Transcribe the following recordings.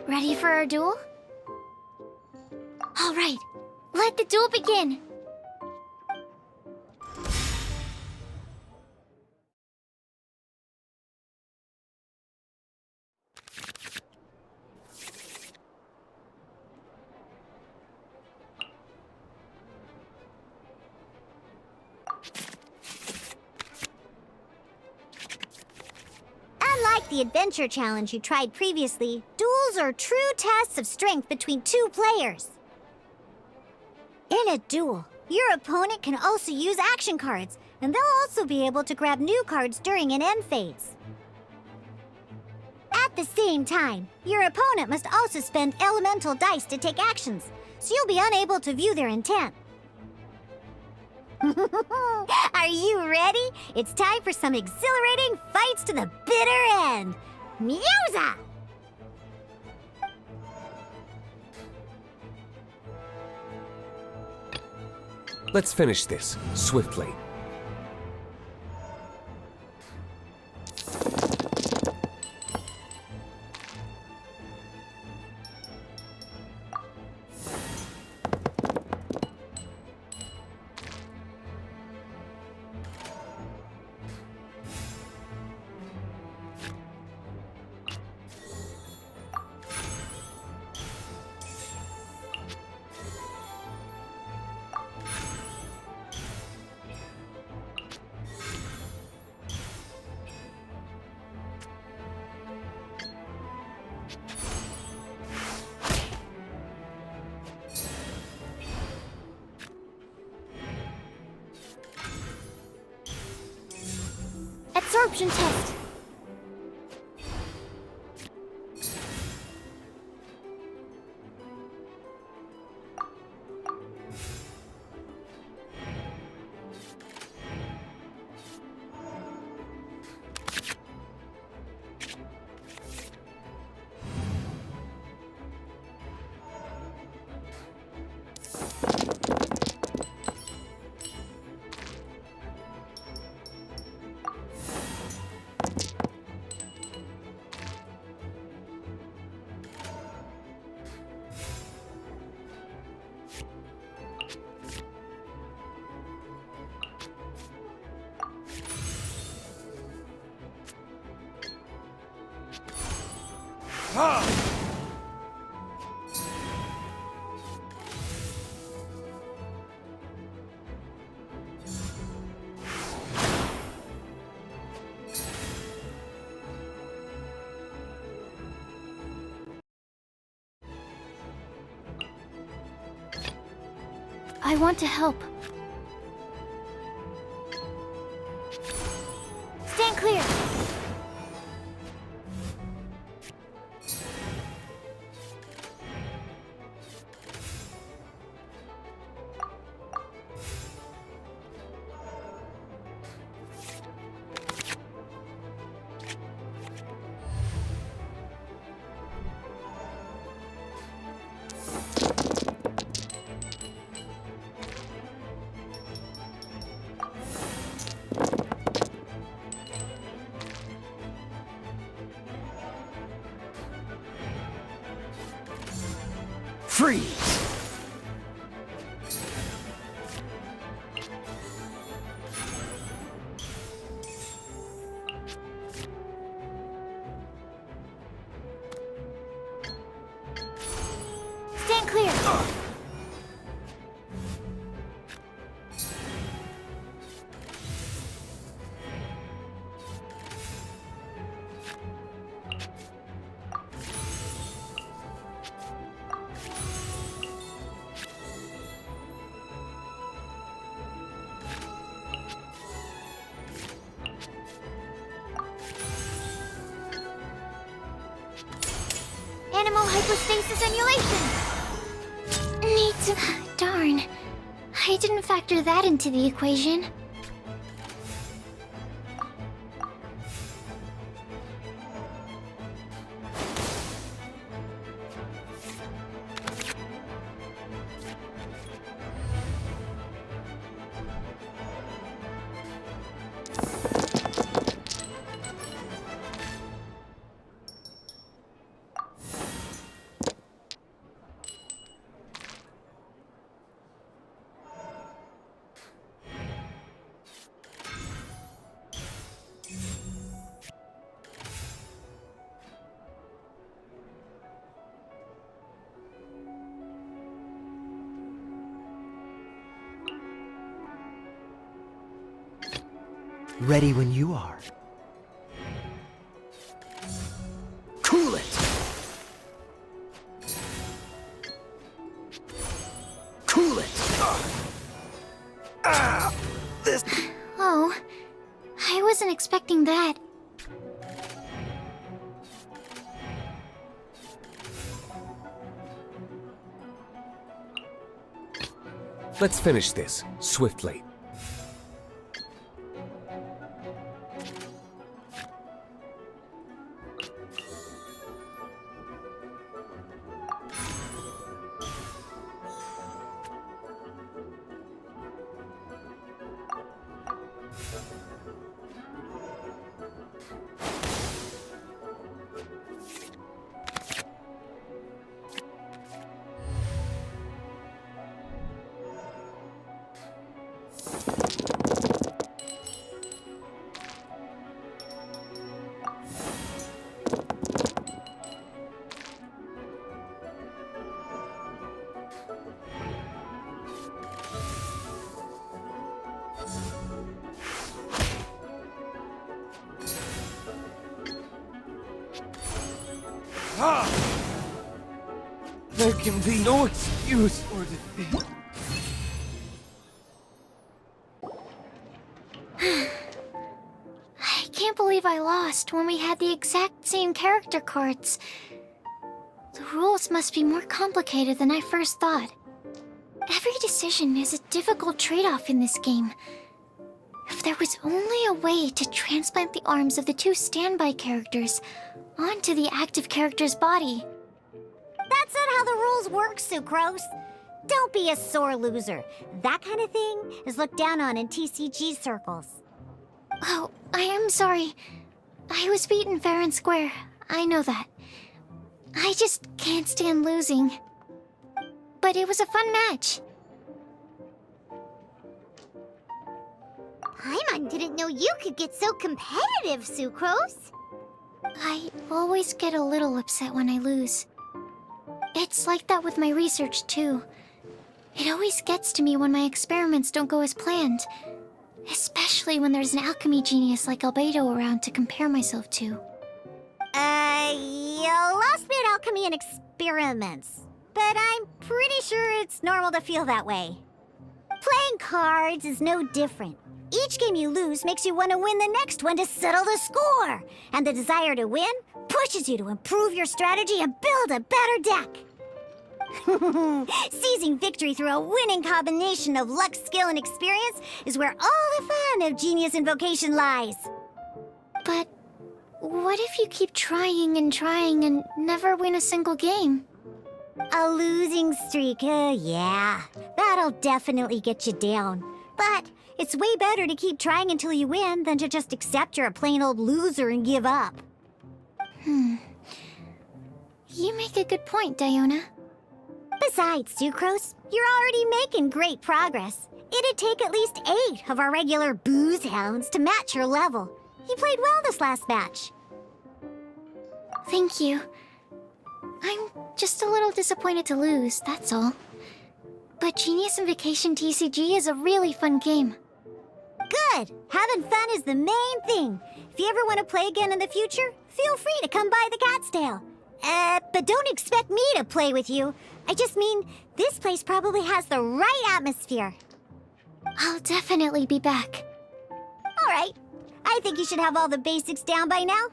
Ready for our duel? All right, let the duel begin! Unlike the adventure challenge you tried previously, duels are true tests of strength between two players. In a duel, your opponent can also use action cards, and they'll also be able to grab new cards during an end phase. At the same time, your opponent must also spend elemental dice to take actions, so you'll be unable to view their intent. Are you ready? It's time for some exhilarating fights to the bitter end! Musa! Let's finish this, swiftly. Absorption test. I want to help. Stand clear! Freeze! Stand clear! Animal hypostasis emulation! Darn. I didn't factor that into the equation. Ready when you are. Cool it! Cool it! This... Oh, I wasn't expecting that. Let's finish this, swiftly. There can be no excuse for defeat. I can't believe I lost when we had the exact same character cards. The rules must be more complicated than I first thought. Every decision is a difficult trade-off in this game. If there was only a way to transplant the arms of the two standby characters onto the active character's body. That's not how the rules work, Sucrose. Don't be a sore loser. That kind of thing is looked down on in TCG circles. Oh, I am sorry. I was beaten fair and square. I know that. I just can't stand losing. But it was a fun match. Paimon didn't know you could get so competitive, Sucrose. I always get a little upset when I lose. It's like that with my research, too. It always gets to me when my experiments don't go as planned. Especially when there's an alchemy genius like Albedo around to compare myself to. You lost me at alchemy and experiments. But I'm pretty sure it's normal to feel that way. Playing cards is no different. Each game you lose makes you want to win the next one to settle the score. And the desire to win pushes you to improve your strategy and build a better deck. Seizing victory through a winning combination of luck, skill, and experience is where all the fun of Genius Invocation lies. But what if you keep trying and never win a single game? A losing streak, yeah. That'll definitely get you down. But it's way better to keep trying until you win than to just accept you're a plain old loser and give up. You make a good point, Diona. Besides, Sucrose, you're already making great progress. It'd take at least 8 of our regular booze hounds to match your level. You played well this last match. Thank you. I'm just a little disappointed to lose, that's all. But Genius Invocation TCG is a really fun game. Good! Having fun is the main thing. If you ever want to play again in the future, feel free to come by the Cat's Tail. But don't expect me to play with you. I just mean, this place probably has the right atmosphere. I'll definitely be back. All right. I think you should have all the basics down by now.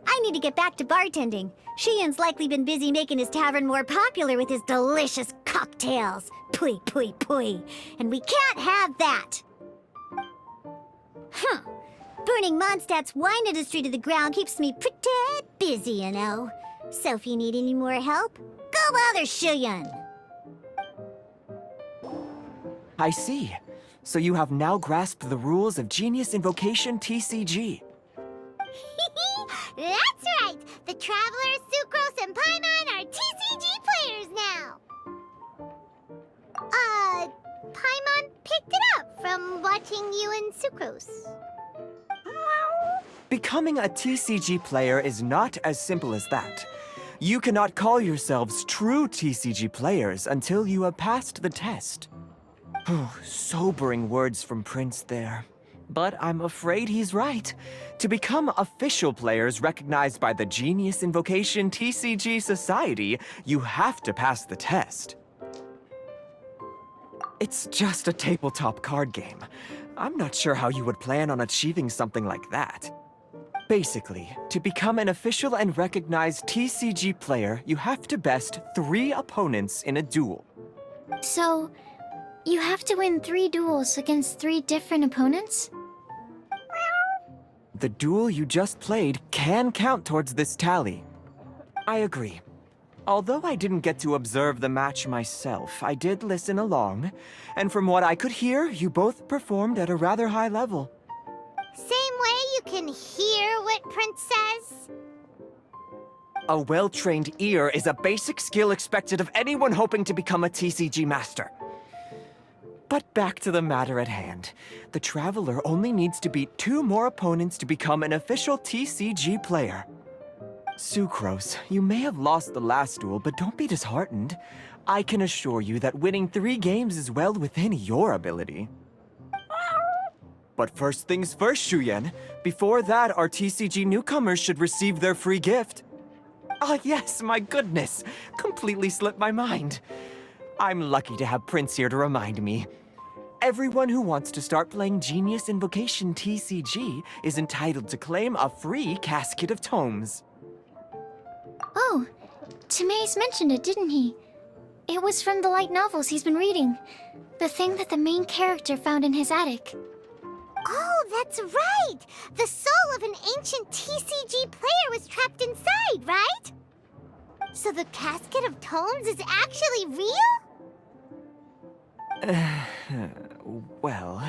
I need to get back to bartending. Shiyan's likely been busy making his tavern more popular with his delicious cocktails. Pui, pui, pui. And we can't have that. Burning Mondstadt's wine industry to the ground keeps me pretty busy, you know. So if you need any more help, go bother Shiyan. I see. So you have now grasped the rules of Genius Invocation TCG. That's right! The Travelers, Sucrose, and Paimon are TCG players now! Paimon picked it up from watching you and Sucrose. Becoming a TCG player is not as simple as that. You cannot call yourselves true TCG players until you have passed the test. Oh, sobering words from Prince there. But I'm afraid he's right. To become official players recognized by the Genius Invocation TCG Society, you have to pass the test. It's just a tabletop card game. I'm not sure how you would plan on achieving something like that. Basically, to become an official and recognized TCG player, you have to best 3 opponents in a duel. So, you have to win 3 duels against 3 different opponents? The duel you just played can count towards this tally. I agree. Although I didn't get to observe the match myself, I did listen along, and from what I could hear, you both performed at a rather high level. Same way you can hear what Prince says? A well-trained ear is a basic skill expected of anyone hoping to become a TCG master. But back to the matter at hand. The Traveler only needs to beat 2 more opponents to become an official TCG player. Sucrose, you may have lost the last duel, but don't be disheartened. I can assure you that winning 3 games is well within your ability. But first things first, Shuyen. Before that, our TCG newcomers should receive their free gift. Ah, yes, my goodness. Completely slipped my mind. I'm lucky to have Prince here to remind me. Everyone who wants to start playing Genius Invocation TCG is entitled to claim a free casket of tomes. Oh, Timaeus mentioned it, didn't he? It was from the light novels he's been reading. The thing that the main character found in his attic. Oh, that's right! The soul of an ancient TCG player was trapped inside, right? So the casket of tomes is actually real? Well,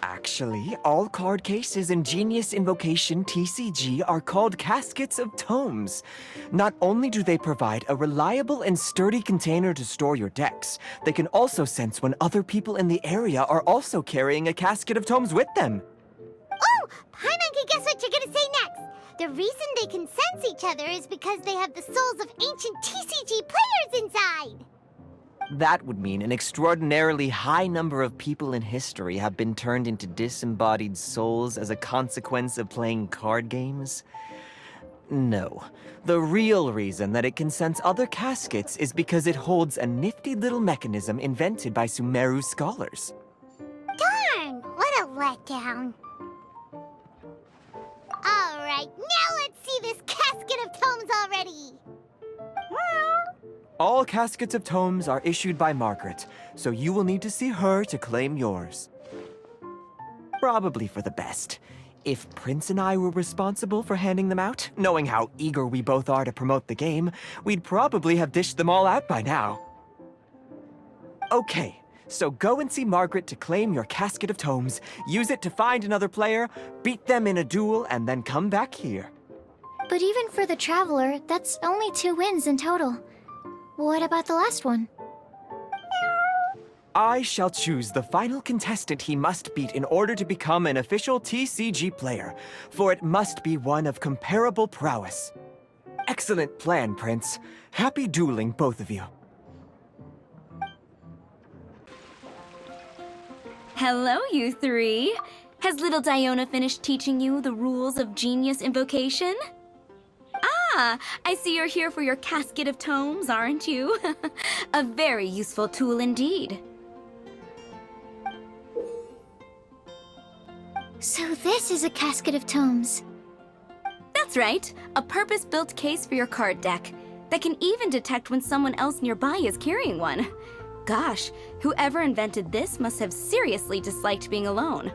actually, all card cases in Genius Invocation TCG are called caskets of tomes. Not only do they provide a reliable and sturdy container to store your decks, they can also sense when other people in the area are also carrying a casket of tomes with them. Oh, Paimon can guess what you're gonna say next. The reason they can sense each other is because they have the souls of ancient TCG players inside. That would mean an extraordinarily high number of people in history have been turned into disembodied souls as a consequence of playing card games. No. The real reason that it can sense other caskets is because it holds a nifty little mechanism invented by Sumeru scholars. Darn, what a letdown. Alright, now let's see this casket of tomes already. All caskets of tomes are issued by Margaret, so you will need to see her to claim yours. Probably for the best. If Prince and I were responsible for handing them out, knowing how eager we both are to promote the game, we'd probably have dished them all out by now. Okay, so go and see Margaret to claim your casket of tomes, use it to find another player, beat them in a duel, and then come back here. But even for the Traveler, that's only 2 wins in total. What about the last one? I shall choose the final contestant he must beat in order to become an official TCG player, for it must be one of comparable prowess. Excellent plan, Prince. Happy dueling, both of you. Hello, you 3. Has little Diona finished teaching you the rules of Genius Invocation? Ah, I see you're here for your casket of tomes, aren't you? A very useful tool indeed. So this is a casket of tomes. That's right, a purpose-built case for your card deck that can even detect when someone else nearby is carrying one. Gosh, whoever invented this must have seriously disliked being alone.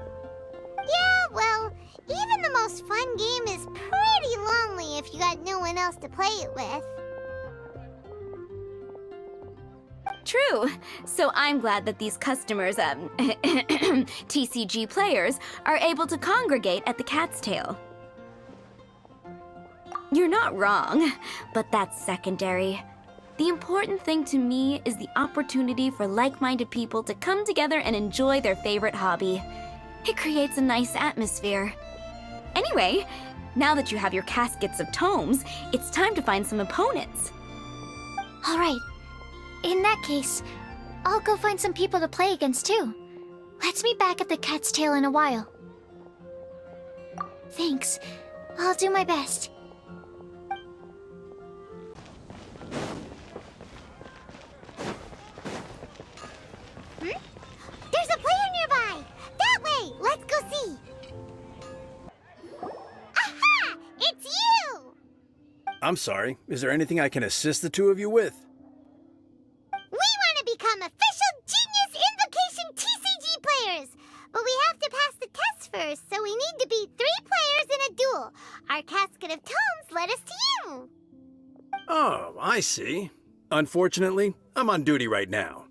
Yeah, well, even the most fun game is pretty lonely if you got no one else to play it with. True. So I'm glad that these customers, TCG players, are able to congregate at the Cat's Tail. You're not wrong, but that's secondary. The important thing to me is the opportunity for like-minded people to come together and enjoy their favorite hobby. It creates a nice atmosphere. Anyway, now that you have your caskets of tomes, it's time to find some opponents. All right. In that case, I'll go find some people to play against too. Let's meet back at the Cat's Tail in a while. Thanks. I'll do my best. There's a player nearby! That way! Let's go see! Aha! It's you! I'm sorry. Is there anything I can assist the two of you with? We want to become official Genius Invocation TCG players! But we have to pass the test first, so we need to beat 3 players in a duel. Our Casket of Tomes led us to you. Oh, I see. Unfortunately, I'm on duty right now.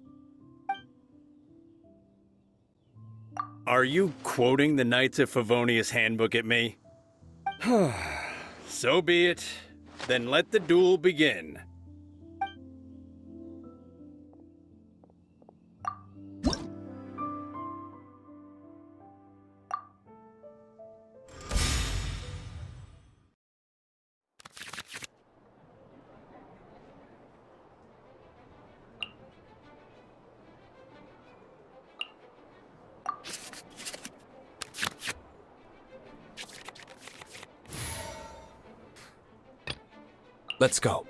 Are you quoting the Knights of Favonius handbook at me? So be it. Then let the duel begin. Let's go.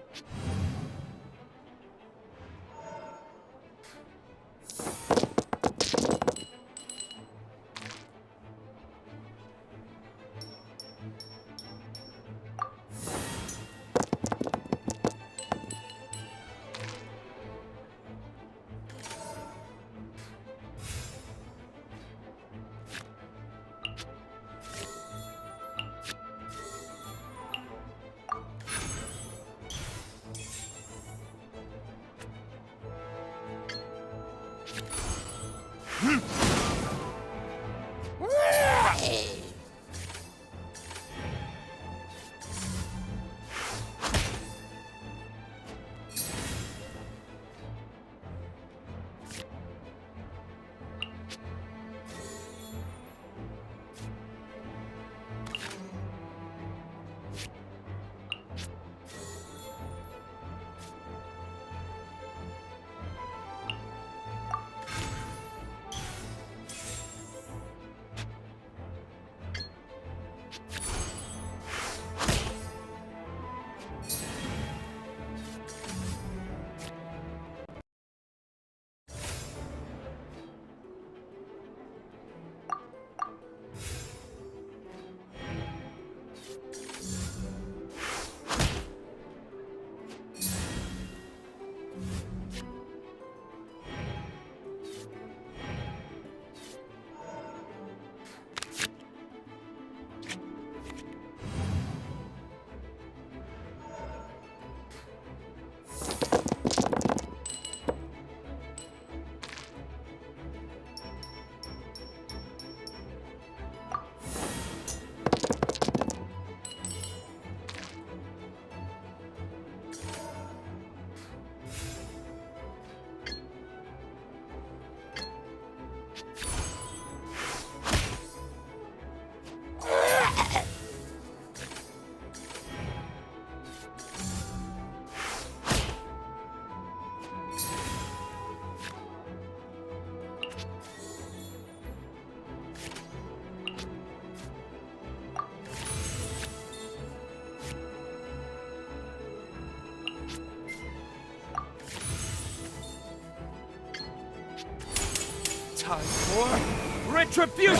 Time for retribution!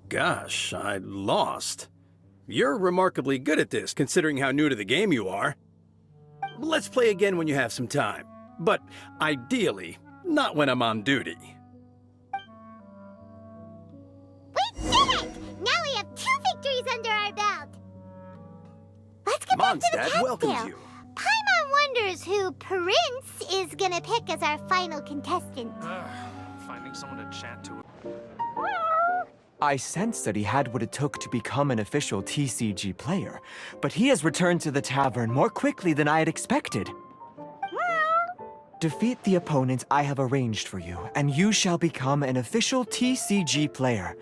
Gosh, I lost. You're remarkably good at this, considering how new to the game you are. Let's play again when you have some time. But ideally, not when I'm on duty. We did it! Now we have 2 victories under our belt. Let's get back to the Mondstadt welcomes Catskill. you. Paimon wonders who Prince is gonna pick as our final contestant. Finding someone to chat to. I sensed that he had what it took to become an official TCG player, but he has returned to the tavern more quickly than I had expected. Defeat the opponent I have arranged for you, and you shall become an official TCG player.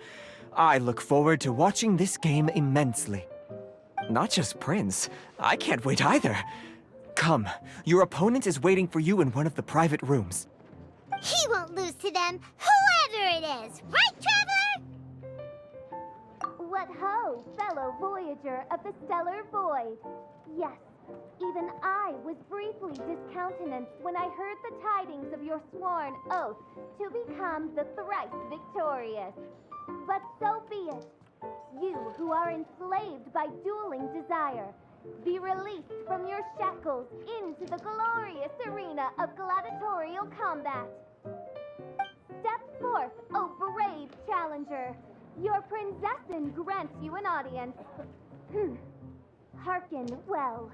I look forward to watching this game immensely. Not just Prince. I can't wait either. Come, your opponent is waiting for you in one of the private rooms. He won't lose to them, whoever it is. Right, Traveler? What ho, fellow voyager of the stellar void. Yes, even I was briefly discountenanced when I heard the tidings of your sworn oath to become the thrice victorious. But so be it. You who are enslaved by dueling desire, be released from your shackles into the glorious arena of gladiatorial combat. Step forth, O brave challenger. Your princessin grants you an audience. Hearken well.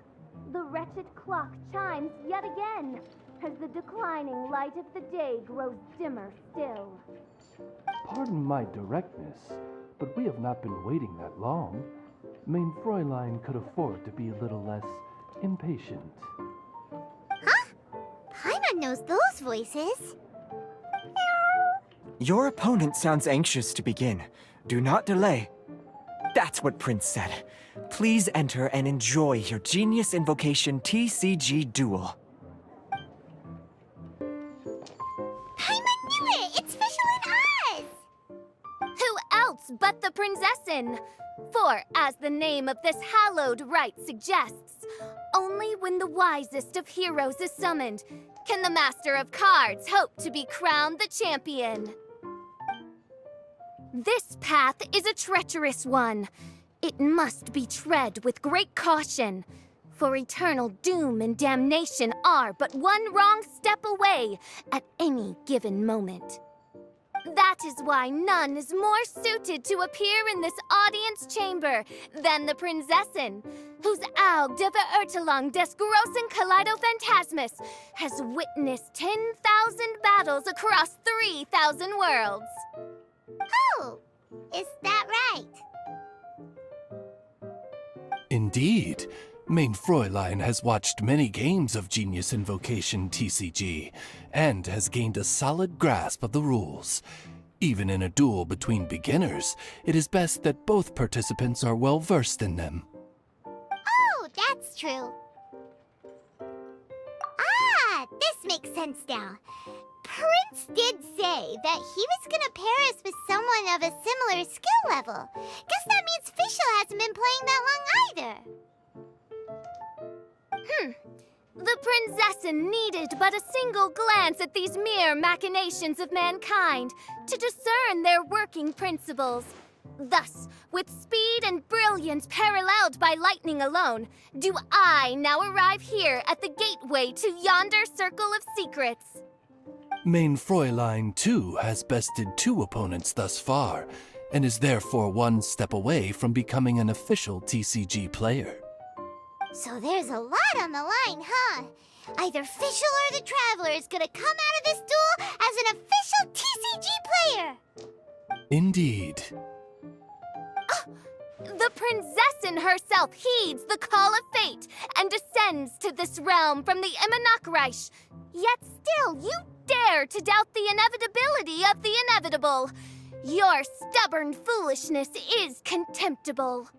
The wretched clock chimes yet again, as the declining light of the day grows dimmer still. Pardon my directness, but we have not been waiting that long. Mein Fräulein could afford to be a little less impatient. Huh? Paimon knows those voices. Your opponent sounds anxious to begin. Do not delay. That's what Prince said. Please enter and enjoy your Genius Invocation TCG duel. Paimon knew it! It's Fischl and Oz! Who else but the princessin? For, as the name of this hallowed rite suggests, only when the wisest of heroes is summoned can the Master of Cards hope to be crowned the champion. This path is a treacherous one. It must be tread with great caution, for eternal doom and damnation are but one wrong step away at any given moment. That is why none is more suited to appear in this audience chamber than the princessin, whose Aug de Verurtelung des großen Kaleidophantasmus has witnessed 10,000 battles across 3,000 worlds. Oh, is that right? Indeed. Mein Fräulein has watched many games of Genius Invocation TCG, and has gained a solid grasp of the rules. Even in a duel between beginners, it is best that both participants are well versed in them. Oh, that's true. Ah, this makes sense now. Prince did say that he was gonna pair us with someone of a similar skill level. Guess that means Fischl hasn't been playing that long either. The princessin needed but a single glance at these mere machinations of mankind to discern their working principles. Thus, with speed and brilliance paralleled by lightning alone, do I now arrive here at the gateway to yonder circle of secrets. Mein Fräulein, too, has bested 2 opponents thus far, and is therefore one step away from becoming an official TCG player. So there's a lot on the line, huh? Either Fischl or the Traveler is gonna come out of this duel as an official TCG player! Indeed. The princessin herself heeds the call of fate and descends to this realm from the Immanakreich. Yet still, you dare to doubt the inevitability of the inevitable. Your stubborn foolishness is contemptible.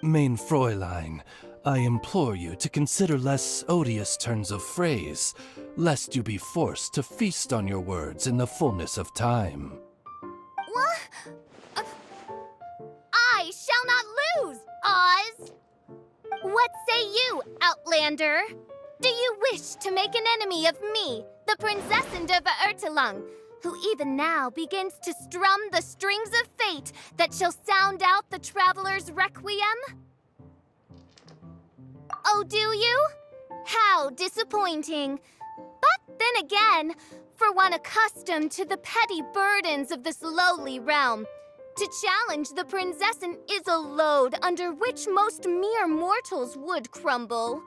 Mein Fräulein, I implore you to consider less odious turns of phrase, lest you be forced to feast on your words in the fullness of time. What? I shall not lose, Oz! What say you, Outlander? Do you wish to make an enemy of me, the Princessin de Verurtelung, who even now begins to strum the strings of fate that shall sound out the Traveler's requiem? Oh, do you? How disappointing. But then again, for one accustomed to the petty burdens of this lowly realm, to challenge the princessin is a load under which most mere mortals would crumble.